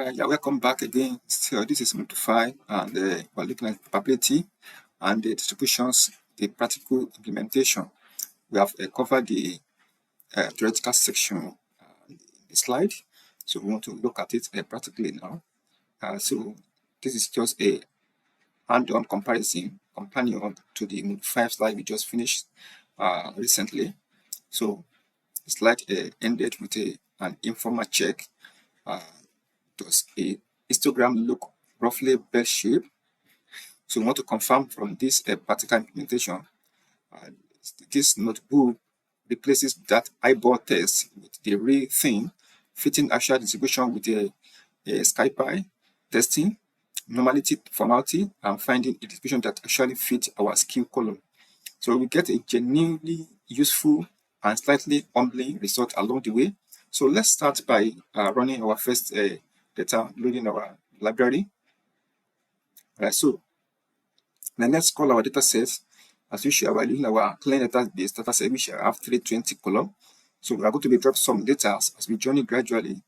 Alright, yeah, welcome back again. So this is Multiply, and we're looking at probability and the distributions, the practical implementation. We have covered the theoretical section in the slide, so we want to look at it practically now. So this is just a hand-on comparison, companion to the Multiply slide we just finished recently. So the slide ended with an informal check. Does a histogram look roughly bell shape? So we want to confirm from this practical implementation. This notebook replaces that eyeball test with the real thing, fitting actual distribution with a SciPy, testing, normality, formality, and finding a distribution that actually fits our skill column. So we get a genuinely useful and slightly humbling result along the way. So let's start by running our first data, loading our library. All right, so then let's call our data set. As usual, we're using our clean database data set, which have 320 column. So we are going to be dropping some data as we journey gradually,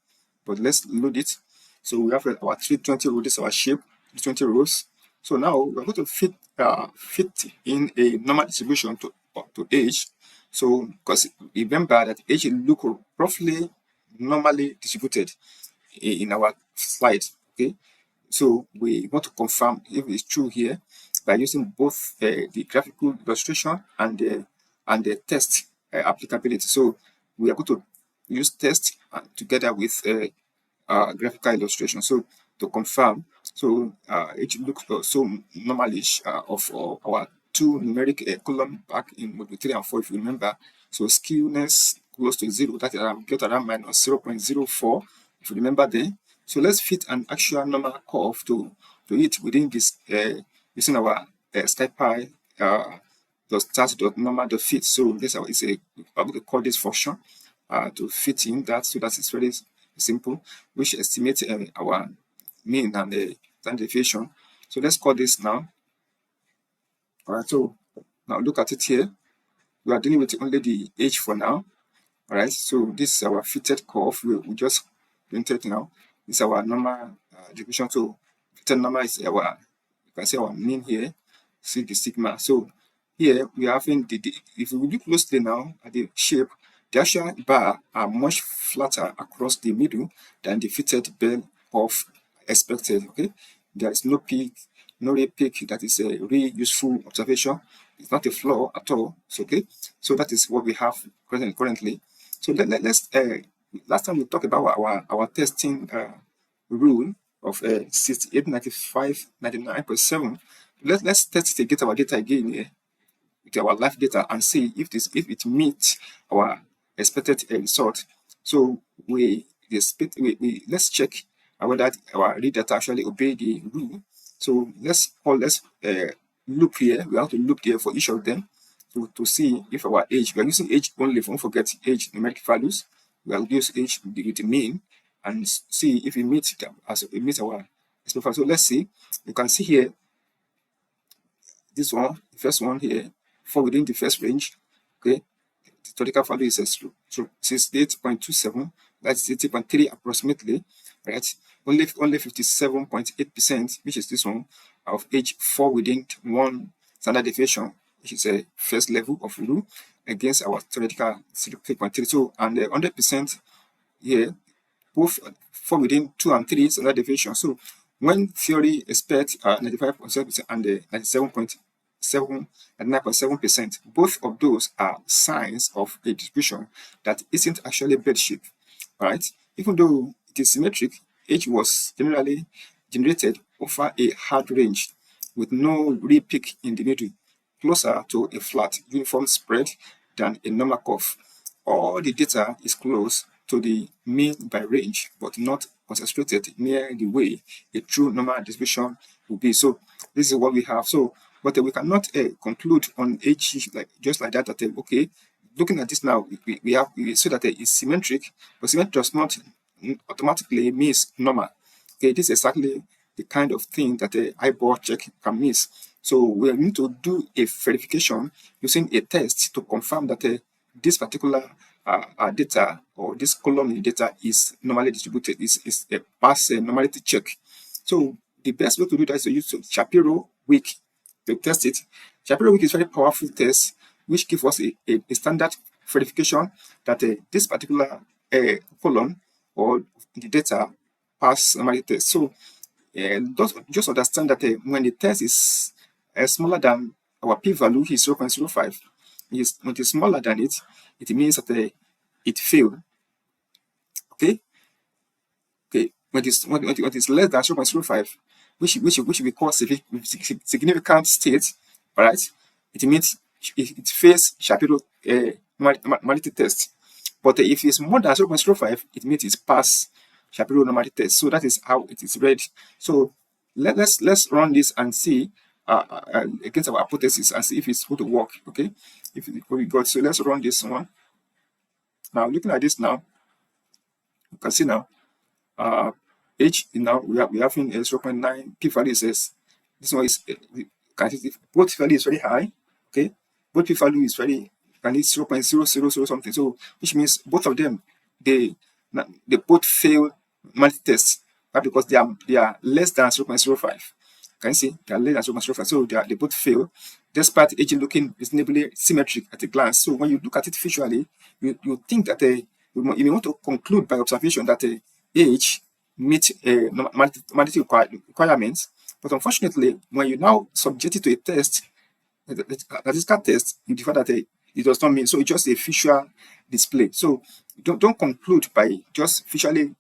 but let's load it. So we have our 320 rows, this is our shape, 320 rows. So now we're going to fit in a normal distribution to age. So because remember that age look roughly normally distributed in our slide. Okay, so we want to confirm if it's true here by using both the graphical illustration and the test applicability. So we are going to use test together with graphical illustration. So to confirm, so it looks so normalish of our two numeric column back in module 3 and 4, if you remember. So skewness close to 0, that is get around minus 0.04, if you remember there. So let's fit an actual normal curve to it within this using our SciPy .start.normal.fit. So this is I'm going to call this function to fit in that. So that is very simple, which estimates our mean and the standard deviation. So let's call this now. All right, so now look at it here. We are dealing with only the age for now. All right, so this is our fitted curve. We just printed now. This is our normal distribution. So fitted normal is our, you can see our mean here. See the sigma. So here we are having if we look closely now at the shape, the actual bar are much flatter across the middle than the fitted bell curve expected. Okay, there is no peak, no real peak. That is a really useful observation. It's not a flaw at all. So okay, so that is what we have currently. So let's last time we talked about our testing rule of 68, 95, 99.7. Let's test to get our data again here with our live data and see if it meets our expected result. So let's check whether our read data actually obey the rule. So let's loop here. We have to loop here for each of them to see if our age. We are using age only. Don't forget age numeric values. We will use age with the mean and see if it meets our expected. So let's see. You can see here this one, the first one here, fall within the first range. Okay, the theoretical value is 68.27, that's 80.3 approximately, right? Only 57.8%, which is this one, of age fall within one standard deviation, which is a first level of rule, against our theoretical 3.3. So, and 100% here, both fall within 2 and 3 standard deviation. So when theory expects 95.7% and 9.7%, both of those are signs of a distribution that isn't actually bell shape, right? Even though it is symmetric, H was generally generated over a hard range with no real peak in the middle, closer to a flat uniform spread than a normal curve. All the data is close to the mean by range, but not concentrated near the way a true normal distribution will be. So this is what we have. So, but we cannot conclude on H just like that. Okay, looking at this now, we see that it's symmetric, but symmetric does not automatically means normal. Okay, this is exactly the kind of thing that the eyeball check can miss. So we need to do a verification using a test to confirm that this particular data or or this column in the data is normally distributed, is a pass normality check. So the best way to do that is to use Shapiro-Wilk to test it. Shapiro-Wilk is a very powerful test which gives us a standard verification that this particular column or the data pass normality test. So just understand that when the test is smaller than our p-value is 0.05, when it is smaller than it, it means that it failed. Okay. When it is less than 0.05, which we call significant state, all right, it means it fails Shapiro normality test. But if it's more than 0.05, it means it's passed Shapiro normality test. So that is how it is read. So let's run this and see against our hypothesis and see if it's going to work. Okay, if we got, so let's run this one. Now looking at this now, you can see now H now we have in 0.9, p-value says this one is both value is very high. Okay, both p-value is very, and it's 0.000 something. So which means both of them they both fail multi-test, right? Because they are less than 0.05. Can you see? They are less than 0.05. So they both fail, despite H looking reasonably symmetric at a glance. So when you look at it visually, you think that you may want to conclude by observation that H meet normality requirements. But unfortunately, when you now subject it to a test, a statistical test, you discover that it does not mean. So it's just a visual display. So don't conclude by just visually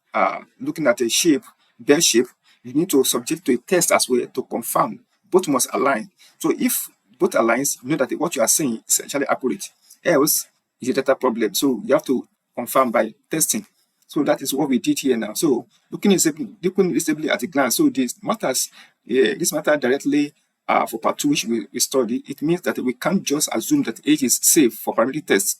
looking at a shape, bell shape. You need to subject to a test as well to confirm. Both must align. So if both aligns, you know that what you are saying is actually accurate. Else, it's a data problem. So you have to confirm by testing. So that is what we did here now. So looking visibly at a glance. So this matters directly for part 2, which we study. It means that we can't just assume that H is safe for parametric tests.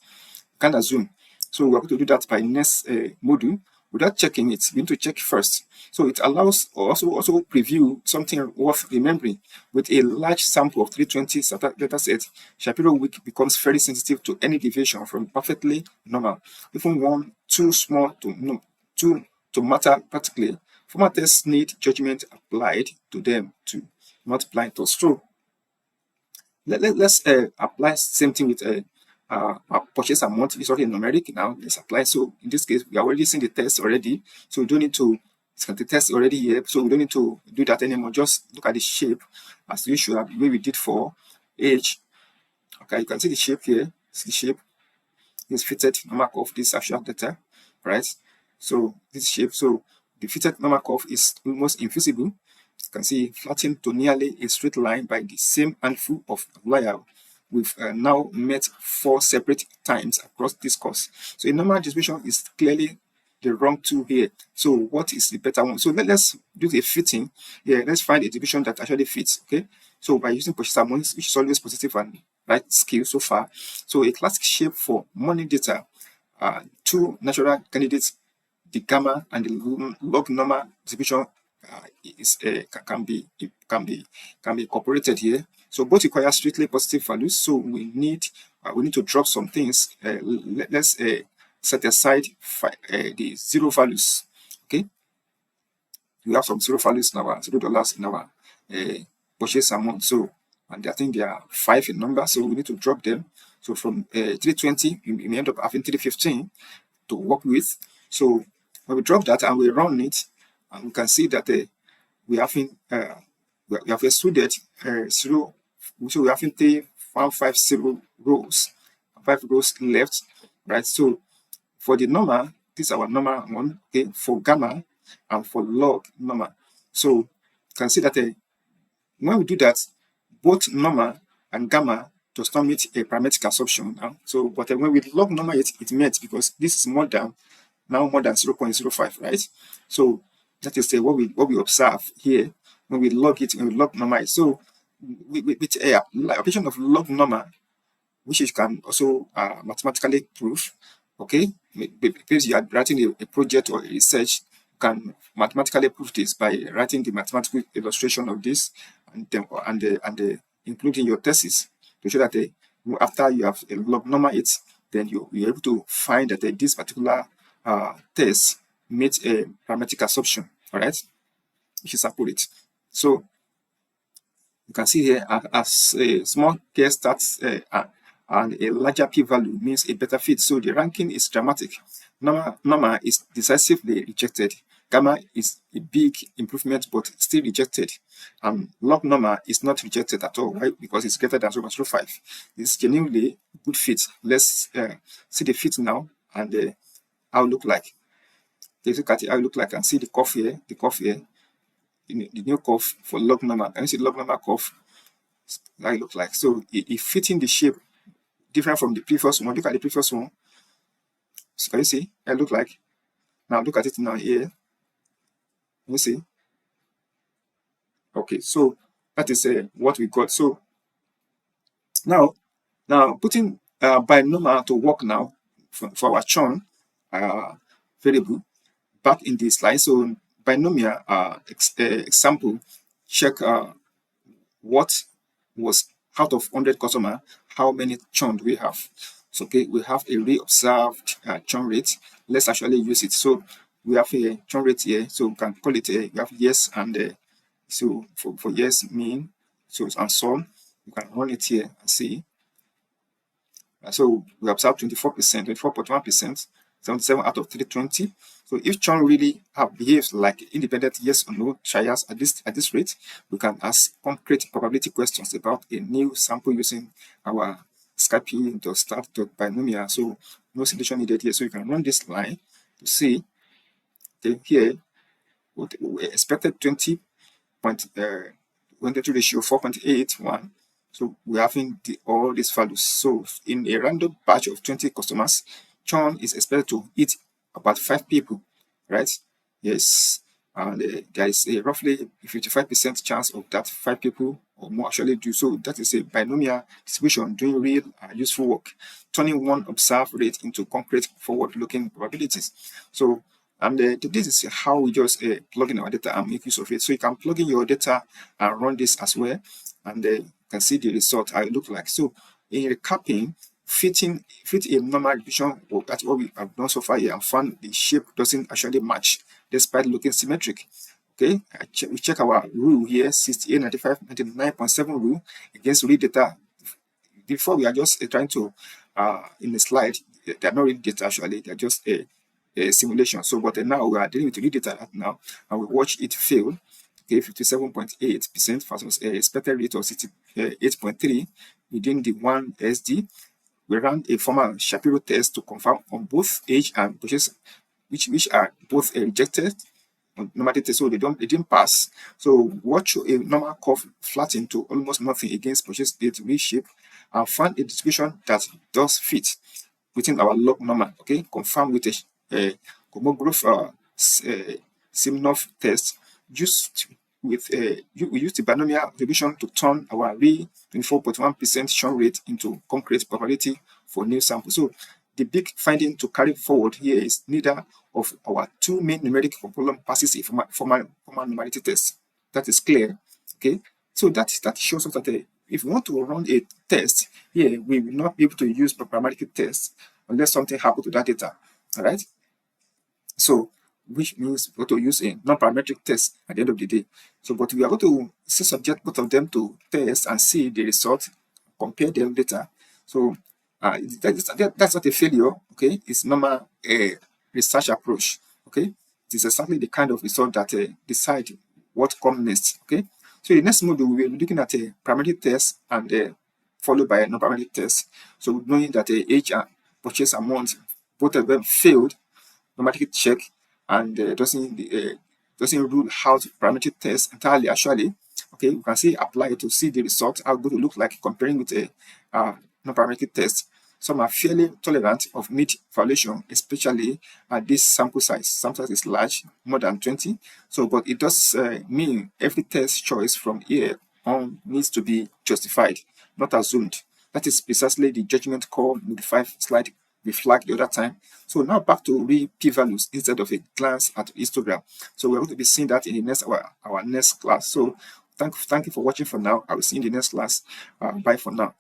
We can't assume. So we're going to do that by next module. Without checking it, we need to check first. So it allows also preview something worth remembering. With a large sample of 320 data set, Shapiro-Wilk becomes very sensitive to any deviation from perfectly normal. Even one too small to matter practically. Formal tests need judgment applied to them to not blind us. So let's apply same thing with our purchase amount is already numeric now. Let's apply. So in this case, we are already seeing the test already. So we don't need to, the test already here. So we don't need to do that anymore. Just look at the shape as usual, the way we did for H. Okay, you can see the shape here. See the shape is fitted normal curve, this actual data, right? So this shape, so the fitted normal curve is almost invisible. You can see flattened to nearly a straight line by the same handful of wire. We've now met 4 separate times across this course. So a normal distribution is clearly the wrong tool here. So what is the better one? So let's do the fitting. Yeah, let's find a distribution that actually fits. Okay. So by using purchase amount, which is always positive and right scale so far. So a classic shape for money data, 2 natural candidates, the gamma and the log normal distribution can be incorporated here. So both require strictly positive values. So we need to drop some things. Let's set aside the 0 values. Okay, we have some 0 values in our $0 in our purchase amount. So and I think there are 5 in number. So we need to drop them. So from 320, we may end up having 315 to work with. So when we drop that and we run it, and we can see that we have excluded 0. So we have 150 rows, 5 rows left, right? So for the normal, this is our normal one. Okay, for gamma and for log normal. So you can see that when we do that, both normal and gamma does not meet a parametric assumption now. So but when we log normal, it met because this is more than 0.05, right? So that is what we observe here when we log it, when we log normal. So with a application of log normal, which you can also mathematically prove. Okay, because you are writing a project or a research, you can mathematically prove this by writing the mathematical illustration of this and including your thesis to show that after you have log normal it, then you're able to find that this particular test meet a parametric assumption, all right, which is sample rate. So you can see here as a small k starts and a larger p-value means a better fit. So the ranking is dramatic. Normal is decisively rejected. Gamma is a big improvement but still rejected. And log normal is not rejected at all. Why? Because it's greater than 0.05. It's genuinely good fit. Let's see the fit now and how it look like. Let's look at it, how it look like, and see the curve here, the new curve for log normal. Can you see the log normal curve? How it looks like. So it fitting the shape different from the previous one. Look at the previous one. So can you see? It look like. Now look at it now here. Can you see? Okay, so that is what we got. So now putting binomial to work now for our churn variable back in the slide. So binomial example, check what was out of 100 customer, how many churn do we have? So okay, we have a re-observed churn rate. Let's actually use it. So we have a churn rate here, so we can call it we have yes and so for yes mean, so and so on. You can run it here and see. So we observe 24%, 24.1%, 77 out of 320. So if churn really behaves like independent yes or no trials at this rate, we can ask concrete probability questions about a new sample using our scipy.start.binomial. So no simulation needed here. So you can run this line to see here what we expected 20 ratio 4.81. So we're having all these values. So in a random batch of 20 customers, churn is expected to hit about 5 people, right? Yes, and there is a roughly 55% chance of that 5 people or more actually do so. That is a binomial distribution doing real useful work, turning one observed rate into concrete forward-looking probabilities. So and this is how we just plug in our data and make use of it. So you can plug in your data and run this as well, and you can see the result how it looks like. So in recapping, fit a normal distribution, that's what we have done so far here, and found the shape doesn't actually match despite looking symmetric. Okay, we check our rule here, 68, 95, 99.7 rule against real data. Before we are just trying to in the slide, they are not real data actually, they are just a simulation. So but now we are dealing with real data right now, and we watch it fail. Okay, 57.8% versus expected rate of 68.3 within the 1 SD. We ran a formal Shapiro test to confirm on both age and purchase, which are both rejected on normative test, so they didn't pass. So watch a normal curve flatten to almost nothing against purchase date reshape, and find a distribution that does fit within our log normal. Okay, confirm with a Kolmogorov Siminoff test used with we use the binomial distribution to turn our real 24.1% churn rate into concrete probability for new samples. So the big finding to carry forward here is neither of our two main numeric component passes a formal normality test. That is clear. Okay, so that shows us that if we want to run a test here, we will not be able to use parametric test unless something happens to that data. All right. So which means we're going to use a non-parametric test at the end of the day. So, but we are going to subject both of them to test and see the result, compare them later. So that's not a failure, okay? It's normal research approach, okay? It is exactly the kind of result that decide what comes next, okay? So the next module, we will be looking at a parametric test and followed by a non-parametric test. So knowing that age and purchase amount, both of them failed, normative check, and doesn't rule out parametric test entirely actually. Okay, you can see apply to see the result, how good it look like comparing with a non-parametric test. Some are fairly tolerant of mid violation, especially at this sample size. Sample size is large, more than 20. So, but it does mean every test choice from here on needs to be justified, not assumed. That is precisely the judgment call modified slide we flagged the other time. So now back to real p-values instead of a glance at histogram. So we're going to be seeing that in the next our next class. So thank you for watching for now. I will see you in the next class. Bye for now.